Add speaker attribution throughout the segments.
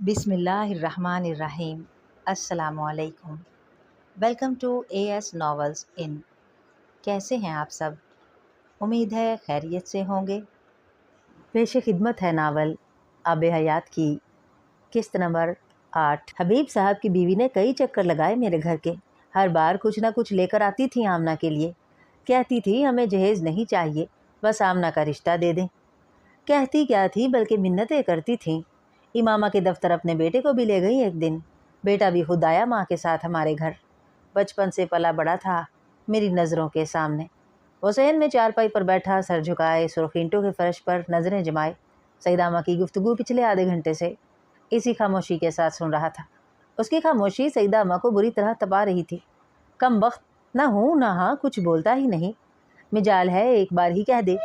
Speaker 1: بسم اللہ الرحمن الرحیم۔ السلام علیکم۔ Welcome to A S novels ان۔ کیسے ہیں آپ سب؟ امید ہے خیریت سے ہوں گے۔ پیش خدمت ہے ناول آب حیات کی قسط نمبر 8۔ حبیب صاحب کی بیوی نے کئی چکر لگائے میرے گھر کے، ہر بار کچھ نہ کچھ لے کر آتی تھی آمنہ کے لیے۔ کہتی تھی ہمیں جہیز نہیں چاہیے، بس آمنہ کا رشتہ دے دیں۔ کہتی کیا تھی بلکہ منتیں کرتی تھیں۔ امامہ کے دفتر اپنے بیٹے کو بھی لے گئی ایک دن۔ بیٹا بھی خود آیا ماں کے ساتھ ہمارے گھر۔ بچپن سے پلا بڑا تھا میری نظروں کے سامنے۔ وہ صحن میں چارپائی پر بیٹھا، سر جھکائے، سرخ اینٹوں کے فرش پر نظریں جمائے سیدہ اماں کی گفتگو پچھلے آدھے گھنٹے سے اسی خاموشی کے ساتھ سن رہا تھا۔ اس کی خاموشی سیدہ اماں کو بری طرح تپا رہی تھی۔ کم وقت نہ ہوں نہ ہاں، کچھ بولتا ہی نہیں۔ مجال ہے ایک بار ہی کہہ دے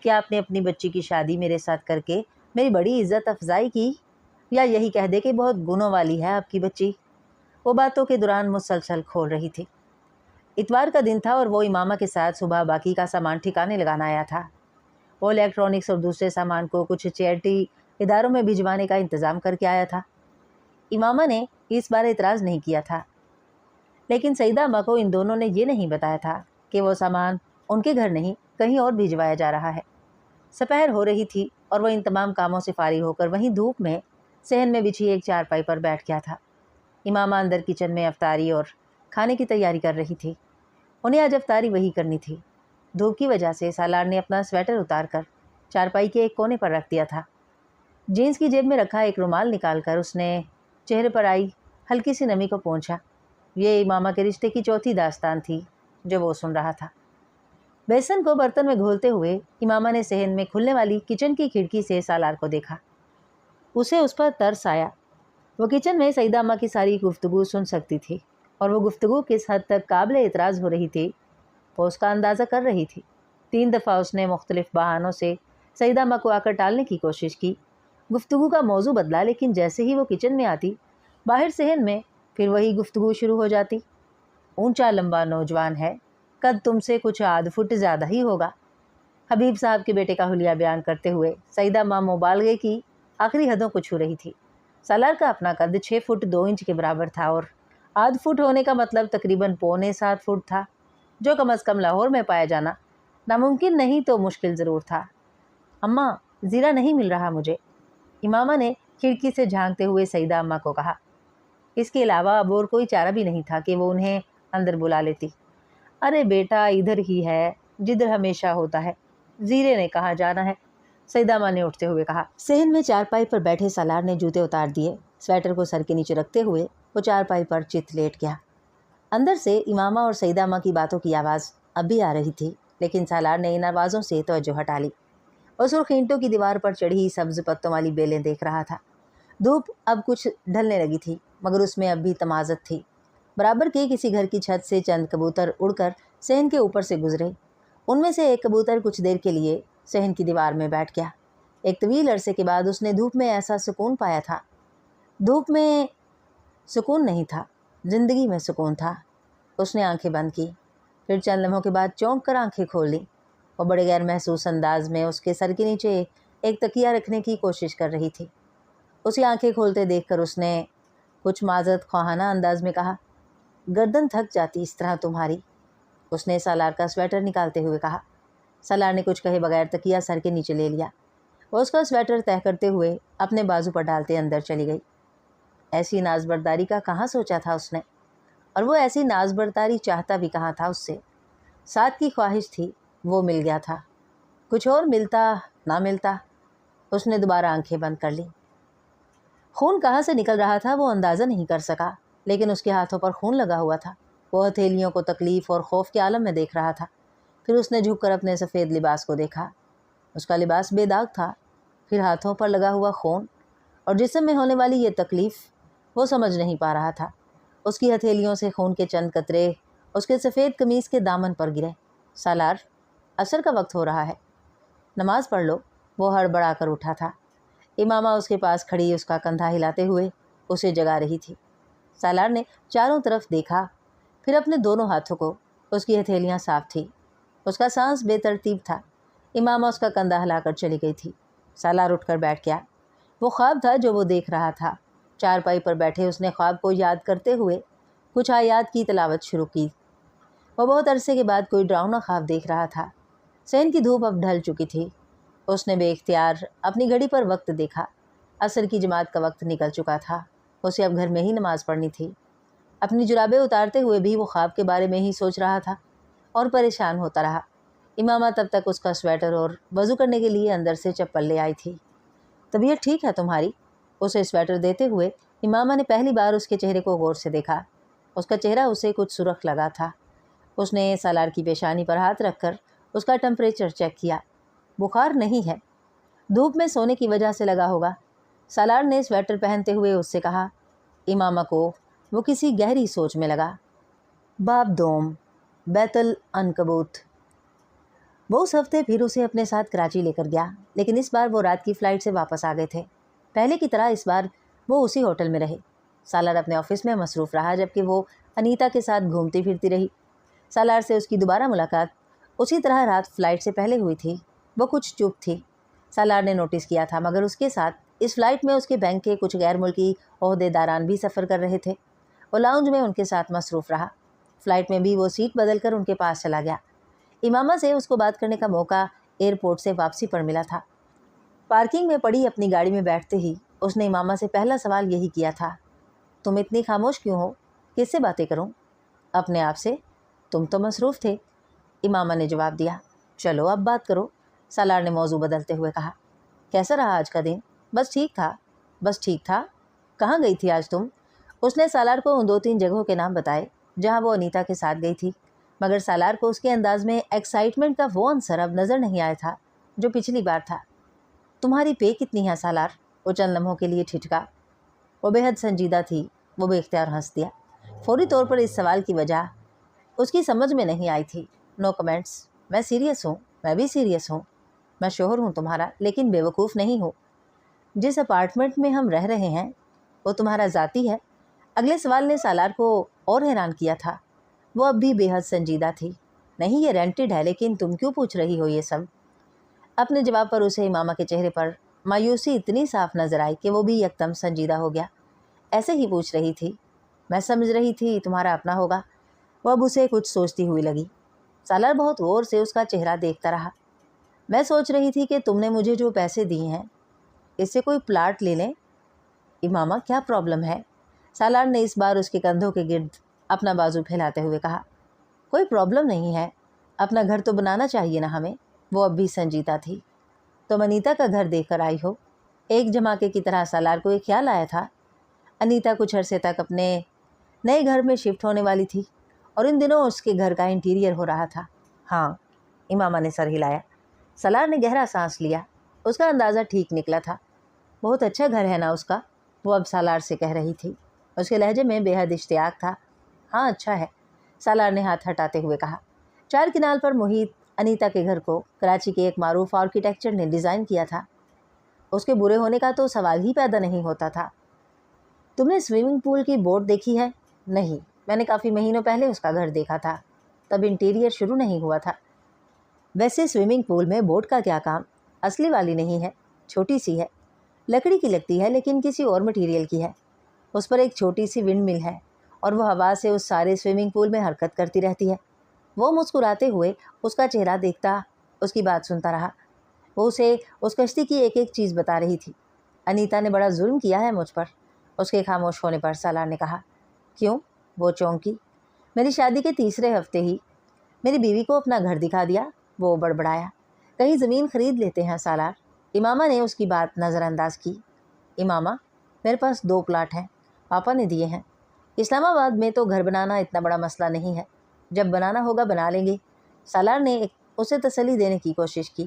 Speaker 1: کہ آپ نے اپنی بچی کی شادی میرے ساتھ کر کے میری بڑی عزت افزائی کی، یا یہی کہہ دے کہ بہت گنوں والی ہے آپ کی بچی۔ وہ باتوں کے دوران مسلسل کھول رہی تھی۔ اتوار کا دن تھا اور وہ امامہ کے ساتھ صبح باقی کا سامان ٹھکانے لگانا آیا تھا۔ وہ الیکٹرانکس اور دوسرے سامان کو کچھ چیریٹی اداروں میں بھجوانے کا انتظام کر کے آیا تھا۔ امامہ نے اس بار اعتراض نہیں کیا تھا، لیکن سیدہ اماں کو ان دونوں نے یہ نہیں بتایا تھا کہ وہ سامان ان کے گھر نہیں کہیں اور بھجوایا جا رہا ہے۔ سپہر ہو رہی تھی اور وہ ان تمام کاموں سے فارغ ہو کر وہیں دھوپ میں صحن میں بچھی ایک چارپائی پر بیٹھ گیا تھا۔ امامہ اندر کچن میں افطاری اور کھانے کی تیاری کر رہی تھی۔ انہیں آج افطاری وہی کرنی تھی۔ دھوپ کی وجہ سے سالار نے اپنا سویٹر اتار کر چارپائی کے ایک کونے پر رکھ دیا تھا۔ جینس کی جیب میں رکھا ایک رومال نکال کر اس نے چہرے پر آئی ہلکی سی نمی کو پونچھا۔ یہ امامہ کے رشتے کی چوتھی داستان تھی جو وہ سن رہا تھا۔ بیسن کو برتن میں گھولتے ہوئے امامہ نے صحن میں کھلنے والی کچن کی کھڑکی سے سالار کو دیکھا۔ اسے اس پر ترس آیا۔ وہ کچن میں سیدہ اماں کی ساری گفتگو سن سکتی تھی، اور وہ گفتگو کس حد تک قابل اعتراض ہو رہی تھی وہ اس کا اندازہ کر رہی تھی۔ 3 دفعہ اس نے مختلف بہانوں سے سیدہ اماں کو آ کر ٹالنے کی کوشش کی۔ گفتگو کا موضوع بدلا، لیکن جیسے ہی وہ کچن میں آتی، باہر صحن میں پھر وہی گفتگو شروع ہو جاتی۔ اونچا لمبا نوجوان ہے، قد تم سے کچھ آدھ فٹ زیادہ ہی ہوگا۔ حبیب صاحب کے بیٹے کا حلیہ بیان کرتے ہوئے سیدہ اماں مبالغے کی آخری حدوں کو چھو رہی تھی۔ سالار کا اپنا قد 6 فٹ 2 انچ کے برابر تھا، اور آدھ فٹ ہونے کا مطلب تقریباً 6.25 فٹ تھا، جو کم از کم لاہور میں پایا جانا ناممکن نہیں تو مشکل ضرور تھا۔ اماں، زیرہ نہیں مل رہا مجھے، امامہ نے کھڑکی سے جھانکتے ہوئے سیدہ اماں کو کہا۔ اس کے علاوہ اب اور کوئی چارہ بھی نہیں تھا کہ وہ انہیں اندر بلا لیتی۔ ارے بیٹا، ادھر ہی ہے جدھر ہمیشہ ہوتا ہے، زیرے نے کہاں جانا ہے، سیدہ اماں نے اٹھتے ہوئے کہا۔ صحن میں چارپائی پر بیٹھے سالار نے جوتے اتار دیے۔ سویٹر کو سر کے نیچے رکھتے ہوئے وہ چارپائی پر چت لیٹ گیا۔ اندر سے امامہ اور سیدہ اماں کی باتوں کی آواز اب بھی آ رہی تھی، لیکن سالار نے ان آوازوں سے توجہ ہٹا لی۔ وہ سرخ اینٹوں کی دیوار پر چڑھی سبز پتوں والی بیلیں دیکھ رہا تھا۔ دھوپ اب کچھ ڈھلنے لگی تھی، مگر اس میں اب بھی تمازت تھی۔ برابر کے کسی گھر کی چھت سے چند کبوتر اڑ کر صحن کے اوپر سے گزرے۔ ان میں سے ایک کبوتر کچھ دیر کے لیے صحن کی دیوار میں بیٹھ گیا۔ ایک طویل عرصے کے بعد اس نے دھوپ میں ایسا سکون پایا تھا۔ دھوپ میں سکون نہیں تھا، زندگی میں سکون تھا۔ اس نے آنکھیں بند کی، پھر چند لمحوں کے بعد چونک کر آنکھیں کھول لیں۔ وہ بڑے غیر محسوس انداز میں اس کے سر کے نیچے ایک تکیہ رکھنے کی کوشش کر رہی تھی۔ اسی آنکھیں کھولتے دیکھ کر اس نے کچھ معذرت خواہانہ انداز میں کہا، گردن تھک جاتی اس طرح تمہاری۔ اس نے سالار کا سویٹر نکالتے ہوئے کہا۔ سالار نے کچھ کہے بغیر تکیہ سر کے نیچے لے لیا۔ وہ اس کا سویٹر تہہ کرتے ہوئے اپنے بازو پر ڈالتے اندر چلی گئی۔ ایسی ناز برداری کا کہاں سوچا تھا اس نے، اور وہ ایسی ناز برداری چاہتا بھی کہاں تھا اس سے۔ ساتھ کی خواہش تھی، وہ مل گیا تھا۔ کچھ اور ملتا نہ ملتا، اس نے دوبارہ آنکھیں بند کر لیں۔ خون کہاں سے نکل رہا تھا وہ اندازہ نہیں کر سکا، لیکن اس کے ہاتھوں پر خون لگا ہوا تھا۔ وہ ہتھیلیوں کو تکلیف اور خوف کے عالم میں دیکھ رہا تھا۔ پھر اس نے جھک کر اپنے سفید لباس کو دیکھا۔ اس کا لباس بے داغ تھا، پھر ہاتھوں پر لگا ہوا خون اور جسم میں ہونے والی یہ تکلیف وہ سمجھ نہیں پا رہا تھا۔ اس کی ہتھیلیوں سے خون کے چند قطرے اس کے سفید قمیص کے دامن پر گرے۔ سالار، عصر کا وقت ہو رہا ہے، نماز پڑھ لو۔ وہ ہڑبڑا کر اٹھا تھا۔ امامہ اس کے پاس کھڑی اس کا کندھا ہلاتے ہوئے اسے جگا رہی تھی۔ سالار نے چاروں طرف دیکھا، پھر اپنے دونوں ہاتھوں کو۔ اس کی ہتھیلیاں صاف تھیں، اس کا سانس بے ترتیب تھا۔ امامہ اس کا کندھا ہلا کر چلی گئی تھی۔ سالار اٹھ کر بیٹھ گیا۔ وہ خواب تھا جو وہ دیکھ رہا تھا، چارپائی پر بیٹھے اس نے خواب کو یاد کرتے ہوئے کچھ آیات کی تلاوت شروع کی۔ وہ بہت عرصے کے بعد کوئی ڈراؤنا خواب دیکھ رہا تھا۔ صحن کی دھوپ اب ڈھل چکی تھی۔ اس نے بے اختیار اپنی گھڑی پر وقت دیکھا۔ عصر کی جماعت کا وقت نکل چکا تھا۔ اسے اب گھر میں ہی نماز پڑھنی تھی۔ اپنی جرابیں اتارتے ہوئے بھی وہ خواب کے بارے میں ہی سوچ رہا تھا اور پریشان ہوتا رہا۔ امامہ تب تک اس کا سویٹر اور وضو کرنے کے لیے اندر سے چپل لے آئی تھی۔ طبیعت ٹھیک ہے تمہاری؟ اسے سویٹر دیتے ہوئے امامہ نے پہلی بار اس کے چہرے کو غور سے دیکھا۔ اس کا چہرہ اسے کچھ سرخ لگا تھا۔ اس نے سالار کی پیشانی پر ہاتھ رکھ کر اس کا ٹمپریچر چیک کیا۔ بخار نہیں ہے، دھوپ میں سونے کی وجہ سے لگا ہوگا۔ سالار نے سویٹر پہنتے ہوئے اس سے کہا۔ امامہ کو وہ کسی گہری سوچ میں لگا۔ باب دوم، بیت العنکبوت۔ وہ اس ہفتے پھر اسے اپنے ساتھ کراچی لے کر گیا، لیکن اس بار وہ رات کی فلائٹ سے واپس آ گئے تھے۔ پہلے کی طرح اس بار وہ اسی ہوٹل میں رہے۔ سالار اپنے آفس میں مصروف رہا جبکہ وہ انیتا کے ساتھ گھومتی پھرتی رہی۔ سالار سے اس کی دوبارہ ملاقات اسی طرح رات فلائٹ سے پہلے ہوئی تھی۔ وہ کچھ چپ تھی۔ سالار نے نوٹس کیا تھا، مگر اس کے ساتھ اس فلائٹ میں اس کے بینک کے کچھ غیر ملکی عہدے داران بھی سفر کر رہے تھے۔ وہ لاؤنج میں ان کے ساتھ مصروف رہا۔ فلائٹ میں بھی وہ سیٹ بدل کر ان کے پاس چلا گیا۔ امامہ سے اس کو بات کرنے کا موقع ایئرپورٹ سے واپسی پر ملا تھا۔ پارکنگ میں پڑی اپنی گاڑی میں بیٹھتے ہی اس نے امامہ سے پہلا سوال یہی کیا تھا۔ تم اتنی خاموش کیوں ہو؟ کس سے باتیں کروں؟ اپنے آپ سے۔ تم تو مصروف تھے، امامہ نے جواب دیا۔ چلو اب بات کرو، سالار نے موضوع بدلتے ہوئے کہا۔ کیسا رہا آج کا دن؟ بس ٹھیک تھا۔ کہاں گئی تھی آج تم؟ اس نے سالار کو ان 2-3 جگہوں کے نام بتائے جہاں وہ انیتا کے ساتھ گئی تھی، مگر سالار کو اس کے انداز میں ایکسائٹمنٹ کا وہ عنصر اب نظر نہیں آیا تھا جو پچھلی بار تھا۔ تمہاری پے کتنی ہے سالار؟ وہ چند لمحوں کے لیے ٹھٹکا۔ وہ بے حد سنجیدہ تھی۔ وہ بے اختیار ہنس دیا۔ فوری طور پر اس سوال کی وجہ اس کی سمجھ میں نہیں آئی تھی۔ نو کمنٹس۔ میں سیریس ہوں۔ میں بھی سیریس ہوں۔ میں شوہر ہوں تمہارا، لیکن بے وقوف نہیں ہوں۔ جس اپارٹمنٹ میں ہم رہ رہے ہیں وہ تمہارا ذاتی ہے؟ اگلے سوال نے سالار کو اور حیران کیا تھا۔ وہ اب بھی بے حد سنجیدہ تھی۔ نہیں، یہ رینٹڈ ہے، لیکن تم کیوں پوچھ رہی ہو یہ سب؟ اپنے جواب پر اسے امامہ کے چہرے پر مایوسی اتنی صاف نظر آئی کہ وہ بھی یکدم سنجیدہ ہو گیا۔ ایسے ہی پوچھ رہی تھی۔ میں سمجھ رہی تھی تمہارا اپنا ہوگا۔ وہ اب اسے کچھ سوچتی ہوئی لگی۔ سالار بہت غور سے اس کا چہرہ دیکھتا رہا۔ میں سوچ رہی تھی کہ تم نے مجھے جو پیسے دیے ہیں اس سے کوئی پلاٹ لے لیں۔ امامہ کیا پرابلم ہے؟ سالار نے اس بار اس کے کندھوں کے گرد اپنا بازو پھیلاتے ہوئے کہا۔ کوئی پرابلم نہیں ہے، اپنا گھر تو بنانا چاہیے نا ہمیں۔ وہ اب بھی سنجیدہ تھی۔ تم انیتا کا گھر دیکھ کر آئی ہو؟ ایک جھماکے کی طرح سالار کو ایک خیال آیا تھا۔ انیتا کچھ عرصے تک اپنے نئے گھر میں شفٹ ہونے والی تھی اور ان دنوں اس کے گھر کا انٹیریئر ہو رہا تھا۔ ہاں، امامہ نے سر ہلایا۔ سالار نے گہرا سانس لیا۔ اس کا اندازہ ٹھیک نکلا تھا۔ بہت اچھا گھر ہے نا اس کا؟ وہ اب سالار سے کہہ رہی تھی۔ اس کے لہجے میں بے حد اشتیاق تھا۔ ہاں اچھا ہے، سالار نے ہاتھ ہٹاتے ہوئے کہا۔ 4 کنال پر محیط انیتا کے گھر کو کراچی کے ایک معروف آرکیٹیکچر نے ڈیزائن کیا تھا۔ اس کے برے ہونے کا تو سوال ہی پیدا نہیں ہوتا تھا۔ تم نے سوئمنگ پول کی بورڈ دیکھی ہے؟ نہیں، میں نے کافی مہینوں پہلے اس کا گھر دیکھا تھا، تب انٹیریئر شروع نہیں ہوا تھا۔ ویسے سوئمنگ پول میں بورڈ کا کیا کام؟ اصلی والی نہیں ہے، چھوٹی سی ہے، لکڑی کی لگتی ہے لیکن کسی اور مٹیریل کی ہے۔ اس پر ایک چھوٹی سی ونڈ مل ہے اور وہ ہوا سے اس سارے سوئمنگ پول میں حرکت کرتی رہتی ہے۔ وہ مسکراتے ہوئے اس کا چہرہ دیکھتا اس کی بات سنتا رہا۔ وہ اسے اس کشتی کی ایک ایک چیز بتا رہی تھی۔ انیتا نے بڑا ظلم کیا ہے مجھ پر۔ اس کے خاموش ہونے پر سالار نے کہا۔ کیوں؟ وہ چونکی۔ میری شادی کے 3 ہفتے ہی میری بیوی کو اپنا گھر دکھا دیا، وہ بڑبڑایا۔ کہیں زمین خرید لیتے ہیں سالار۔ امامہ نے اس کی بات نظر انداز کی۔ امامہ، میرے پاس 2 پلاٹ ہیں، پاپا نے دیے ہیں۔ اسلام آباد میں تو گھر بنانا اتنا بڑا مسئلہ نہیں ہے، جب بنانا ہوگا بنا لیں گے۔ سالار نے اسے تسلی دینے کی کوشش کی۔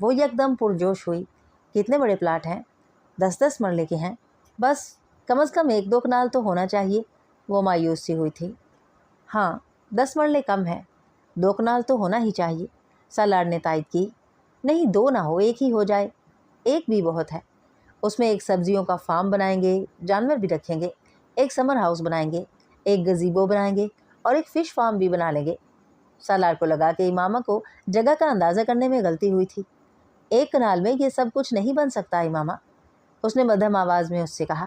Speaker 1: وہ یکدم پرجوش ہوئی۔ کتنے بڑے پلاٹ ہیں؟ 10-10 مرلے کے ہیں۔ بس کم از کم 1-2 کنال تو ہونا چاہیے۔ وہ مایوس سی ہوئی تھی۔ ہاں، 10 مرلے کم ہیں، 2 کنال تو ہونا ہی چاہیے، سالار نے تائید کی۔ نہیں، 2 نہ ہو، 1 ہی ہو جائے۔ 1 بھی بہت ہے۔ اس میں ایک سبزیوں کا فارم بنائیں گے، جانور بھی رکھیں گے، ایک سمر ہاؤس بنائیں گے، ایک گزیبو بنائیں گے اور ایک فش فارم بھی بنا لیں گے۔ سالار کو لگا کہ امامہ کو جگہ کا اندازہ کرنے میں غلطی ہوئی تھی۔ 1 کنال میں یہ سب کچھ نہیں بن سکتا امامہ، اس نے مدھم آواز میں اس سے کہا۔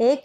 Speaker 1: 1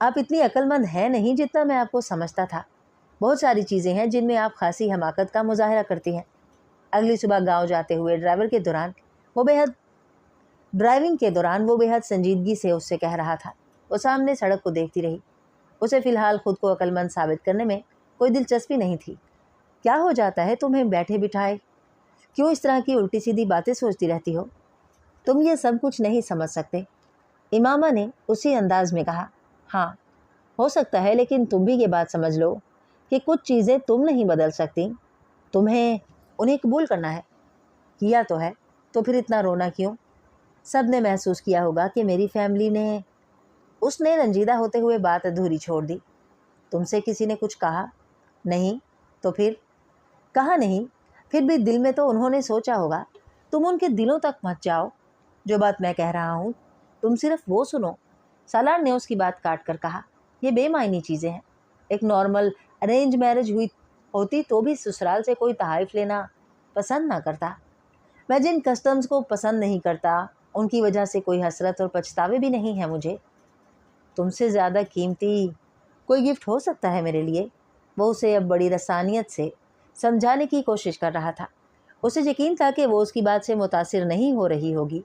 Speaker 1: آپ اتنی عقلمند ہیں نہیں جتنا میں آپ کو سمجھتا تھا۔ بہت ساری چیزیں ہیں جن میں آپ خاصی حماقت کا مظاہرہ کرتی ہیں۔ اگلی صبح گاؤں جاتے ہوئے ڈرائیونگ کے دوران وہ بے حد سنجیدگی سے اس سے کہہ رہا تھا۔ وہ سامنے سڑک کو دیکھتی رہی۔ اسے فی الحال خود کو عقل مند ثابت کرنے میں کوئی دلچسپی نہیں تھی۔ کیا ہو جاتا ہے تمہیں بیٹھے بٹھائے؟ کیوں اس طرح کی الٹی سیدھی باتیں سوچتی رہتی ہو؟ تم یہ سب کچھ نہیں سمجھ سکتے، امامہ نے اسی انداز میں کہا۔ ہاں ہو سکتا ہے، لیکن تم بھی یہ بات سمجھ لو کہ کچھ چیزیں تم نہیں بدل سکتی، تمہیں انہیں قبول کرنا ہے۔ کیا تو ہے، تو پھر اتنا رونا کیوں؟ سب نے محسوس کیا ہوگا کہ میری فیملی نے… اس نے رنجیدہ ہوتے ہوئے بات ادھوری چھوڑ دی۔ تم سے کسی نے کچھ کہا؟ نہیں۔ تو پھر؟ کہا نہیں، پھر بھی دل میں تو انہوں نے سوچا ہوگا۔ تم ان کے دلوں تک مت جاؤ۔ جو بات میں کہہ رہا ہوں تم صرف وہ سنو۔ سالار نے اس کی بات کاٹ کر کہا، یہ بے معنی چیزیں ہیں۔ ایک نارمل ارینج میرج ہوتی تو بھی سسرال سے کوئی تحائف لینا پسند نہ کرتا۔ میں جن کسٹمز کو پسند نہیں کرتا ان کی وجہ سے کوئی حسرت اور پچھتاوے بھی نہیں ہیں مجھے۔ تم سے زیادہ قیمتی کوئی گفٹ ہو سکتا ہے میرے لیے؟ وہ اسے اب بڑی رسانیت سے سمجھانے کی کوشش کر رہا تھا۔ اسے یقین تھا کہ وہ اس کی بات سے متاثر نہیں ہو رہی ہوگی۔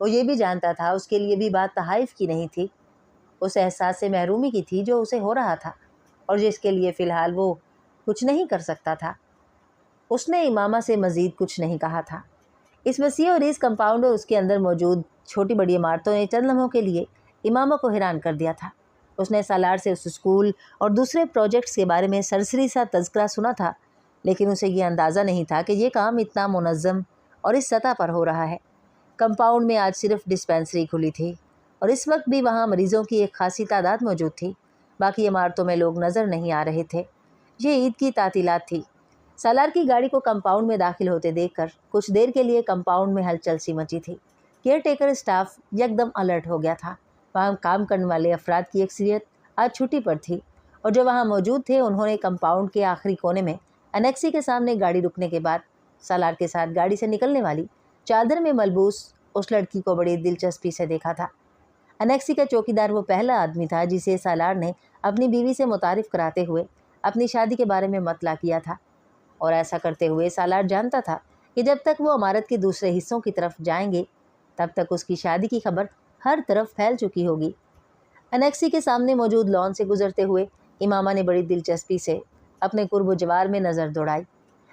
Speaker 1: وہ یہ بھی جانتا تھا اس کے لیے بھی بات تحائف کی نہیں تھی، اس احساس سے محرومی کی تھی جو اسے ہو رہا تھا اور جس کے لیے فی الحال وہ کچھ نہیں کر سکتا تھا۔ اس نے امامہ سے مزید کچھ نہیں کہا تھا۔ اس وسیع اور اس کمپاؤنڈ اور اس کے اندر موجود چھوٹی بڑی عمارتوں نے چند لمحوں کے لیے امامہ کو حیران کر دیا تھا۔ اس نے سالار سے اس اسکول اور دوسرے پروجیکٹس کے بارے میں سرسری سا تذکرہ سنا تھا، لیکن اسے یہ اندازہ نہیں تھا کہ یہ کام اتنا منظم اور اس سطح پر ہو رہا ہے۔ کمپاؤنڈ میں آج صرف ڈسپینسری کھلی تھی اور اس وقت بھی وہاں مریضوں کی ایک خاصی تعداد موجود تھی۔ باقی عمارتوں میں لوگ نظر نہیں آ رہے تھے۔ یہ عید کی تعطیلات تھی۔ سالار کی گاڑی کو کمپاؤنڈ میں داخل ہوتے دیکھ کر کچھ دیر کے لیے کمپاؤنڈ میں ہلچل سی مچی تھی۔ کیئر ٹیکر اسٹاف یکدم الرٹ ہو گیا تھا۔ وہاں کام کرنے والے افراد کی اکثریت آج چھٹی پر تھی اور جو وہاں موجود تھے انہوں نے کمپاؤنڈ کے آخری کونے میں انیکسی کے سامنے گاڑی رکنے کے بعد سالار کے ساتھ گاڑی سے نکلنے والی چادر میں ملبوس اس لڑکی کو بڑی دلچسپی سے دیکھا تھا۔ انیکسی کا چوکیدار وہ پہلا آدمی تھا جسے سالار نے اپنی بیوی سے متعارف کراتے ہوئے اپنی شادی کے بارے میں مطلع کیا تھا، اور ایسا کرتے ہوئے سالار جانتا تھا کہ جب تک وہ عمارت کے دوسرے حصوں کی طرف جائیں گے تب تک اس کی شادی کی خبر ہر طرف پھیل چکی ہوگی۔ انیکسی کے سامنے موجود لان سے گزرتے ہوئے امامہ نے بڑی دلچسپی سے اپنے قرب و جوار میں نظر دوڑائی۔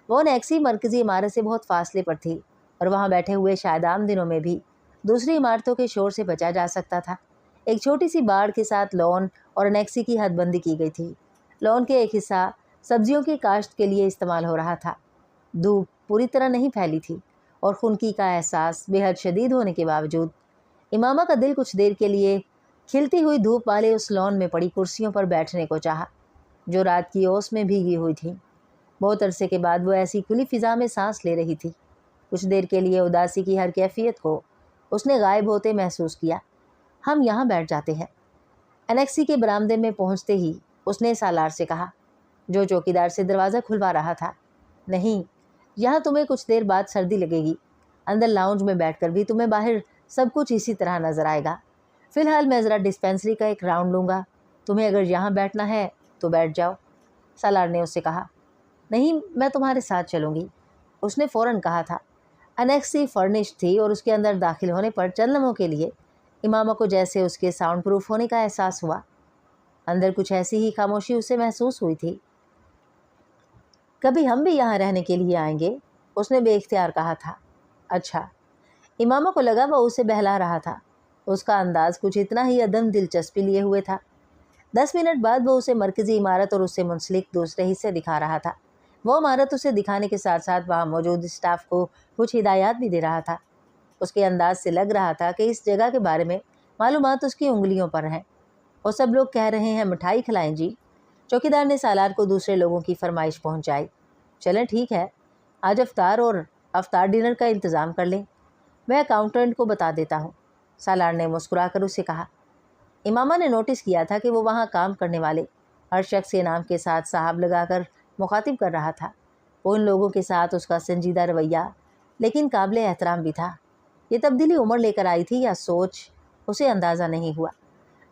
Speaker 1: وہ انیکسی مرکزی عمارت سے بہت فاصلے پر تھی اور وہاں بیٹھے ہوئے شاید عام دنوں میں بھی دوسری عمارتوں کے شور سے بچا جا سکتا تھا۔ ایک چھوٹی سی باڑ کے ساتھ لان اور انیکسی کی حد بندی کی گئی تھی۔ لان کے ایک حصہ سبزیوں کی کاشت کے لیے استعمال ہو رہا تھا۔ دھوپ پوری طرح نہیں پھیلی تھی اور خنکی کا احساس بے حد شدید ہونے کے باوجود امامہ کا دل کچھ دیر کے لیے کھلتی ہوئی دھوپ والے اس لان میں پڑی کرسیوں پر بیٹھنے کو چاہا جو رات کی اوس میں بھیگی ہوئی تھیں۔ بہت عرصے کے بعد وہ ایسی کھلی فضا میں سانس لے رہی تھی۔ کچھ دیر کے لیے اداسی کی ہر کیفیت کو اس نے غائب ہوتے محسوس کیا۔ ہم یہاں بیٹھ جاتے ہیں۔ انیکسی کے برآمدے میں پہنچتے ہی اس نے سالار سے کہا جو چوکیدار سے دروازہ کھلوا رہا تھا، نہیں، یہاں تمہیں کچھ دیر بعد سردی لگے گی۔ اندر لاؤنج میں بیٹھ کر بھی تمہیں باہر سب کچھ اسی طرح نظر آئے گا۔ فی الحال میں ذرا ڈسپینسری کا ایک راؤنڈ لوں گا، تمہیں اگر یہاں بیٹھنا ہے تو بیٹھ جاؤ۔ سالار نے اس سے کہا، نہیں، میں تمہارے ساتھ چلوں گی۔ اس نے فوراً کہا تھا۔ انیکسی فرنشڈ تھی اور اس کے اندر داخل ہونے پر چند لمحوں کے لیے امامہ کو جیسے اس کے ساؤنڈ پروف ہونے کا احساس ہوا۔ اندر کچھ ایسی ہی خاموشی اسے محسوس ہوئی تھی۔ کبھی ہم بھی یہاں رہنے کے لیے آئیں گے، اس نے بے اختیار کہا تھا۔ اچھا۔ امامہ کو لگا وہ اسے بہلا رہا تھا۔ اس کا انداز کچھ اتنا ہی عدم دلچسپی لیے ہوئے تھا۔ 10 منٹ بعد وہ اسے مرکزی عمارت اور اس سے منسلک دوسرے حصے دکھا رہا تھا۔ وہ عمارت اسے دکھانے کے ساتھ ساتھ وہاں موجود اسٹاف کو کچھ ہدایات بھی دے رہا تھا۔ اس کے انداز سے لگ رہا تھا کہ اس جگہ کے بارے میں معلومات اس کی انگلیوں پر ہیں۔ وہ سب لوگ کہہ رہے ہیں مٹھائی کھلائیں جی۔ چوکیدار نے سالار کو دوسرے لوگوں کی فرمائش پہنچائی۔ چلیں ٹھیک ہے، آج افطار اور افطار ڈنر کا انتظام کر لیں، میں اکاؤنٹنٹ کو بتا دیتا ہوں، سالار نے مسکرا کر اسے کہا۔ امامہ نے نوٹس کیا تھا کہ وہ وہاں کام کرنے والے ہر شخص کے نام کے ساتھ صاحب لگا کر مخاطب کر رہا تھا۔ وہ ان لوگوں کے ساتھ اس کا سنجیدہ رویہ لیکن قابل احترام بھی تھا۔ یہ تبدیلی عمر لے کر آئی تھی یا سوچ، اسے اندازہ نہیں ہوا۔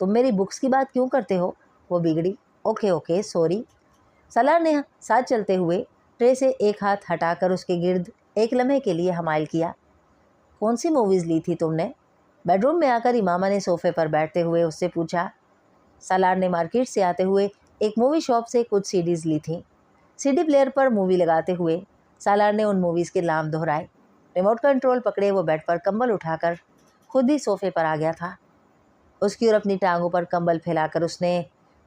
Speaker 1: تم میری بکس کی بات کیوں کرتے ہو؟ وہ بگڑی۔ Okay okay sorry. سالار نے ساتھ چلتے ہوئے ٹرے سے ایک ہاتھ ہٹا کر اس کے گرد ایک لمحے کے لیے حمائل کیا۔ کون سی موویز لی تھی تم نے؟ بیڈ روم میں آ کر امامہ نے صوفے پر بیٹھتے ہوئے اس سے پوچھا۔ سالار نے مارکیٹ سے آتے ہوئے ایک مووی شاپ سے کچھ سی ڈیز لی تھیں۔ سی ڈی پلیئر پر مووی لگاتے ہوئے سالار نے ان موویز کے نام دہرائے۔ ریموٹ کنٹرول پکڑے وہ بیڈ پر کمبل اٹھا کر خود ہی صوفے پر آ گیا تھا۔ اس کی اور اپنی ٹانگوں پر کمبل پھیلا کر اس نے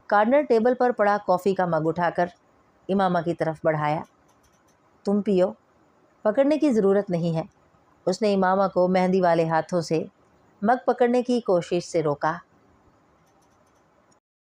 Speaker 1: کارنر ٹیبل پر پڑا کافی کا مگ اٹھا کر امامہ کی طرف بڑھایا۔ تم پیو، پکڑنے کی ضرورت نہیں ہے۔ اس نے امامہ کو مہندی والے ہاتھوں سے مگ پکڑنے کی کوشش سے روکا۔